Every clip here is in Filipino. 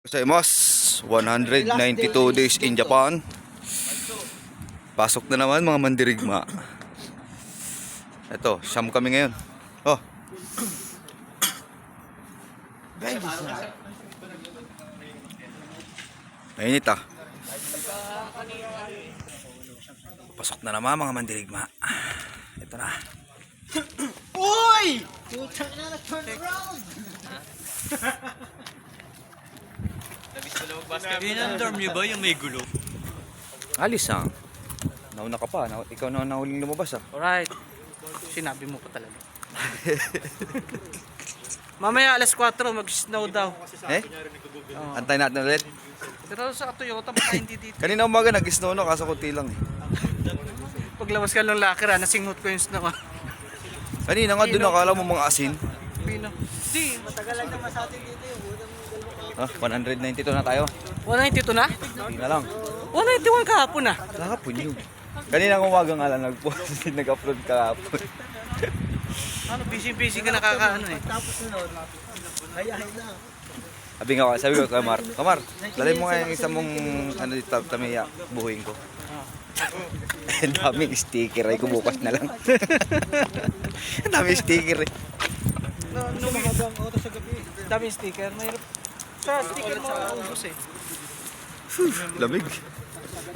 Gozaimasu. 192 days in Japan. Pasok na naman mga mandirigma. Ito, siyam kami ngayon. Oh. Mainit ah. Pasok na naman mga mandirigma. Ito na. Uy! Putang na, turn around! Inandorm nyo ba yung may gulo? Alis ah. Nauna ka pa. Ikaw na nahuling lumabas ah. Alright. Sinabi mo pa talaga. Mamaya alas 4 mag-snow daw. Eh? Antay natin ulit. Pero sa Toyota baka hindi dito. Kanina umaga nag-snow no, kaso kunti lang eh. Paglabas ka ng locker nasingot ko yung snow. Kanina nga doon nakala mo mga asin. Pino. Di, matagal lang naman sa atin dito yung Ah, 192 na tayo. 192 na? Hindi na lang. 191 kahapon na. Kahapon yun. Kanina umaga nga lang nag-post, nag-upload kahapon. Ano, busy ka nakakaano eh. Sabi ko, Kamar, dali mo nga yung isa mong ano dito, tamiya, buhuin ko. Ang daming sticker ay bukas na lang. Ang daming sticker eh. Daming sticker. Mayroon. Sa sticker mo ubos eh. Lamig.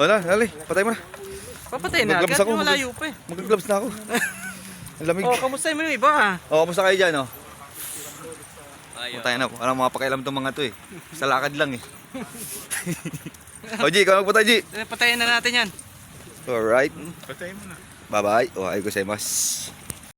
Wala, dali, patay mo na. Papatay na, Mag-gloves kaya ako, malayo pa eh. Mag-gloves na ako. Ang lamig. Oh, kamusta mo yung iba ah? O, kamusta kayo dyan, oh? Putay na, walang mga pakialam itong mga to eh. Sa lakad lang eh. O, G, ikaw magputay, G. Patayin na natin yan. Alright. Patay mo na. Bye-bye. Ohayo gozaimasu.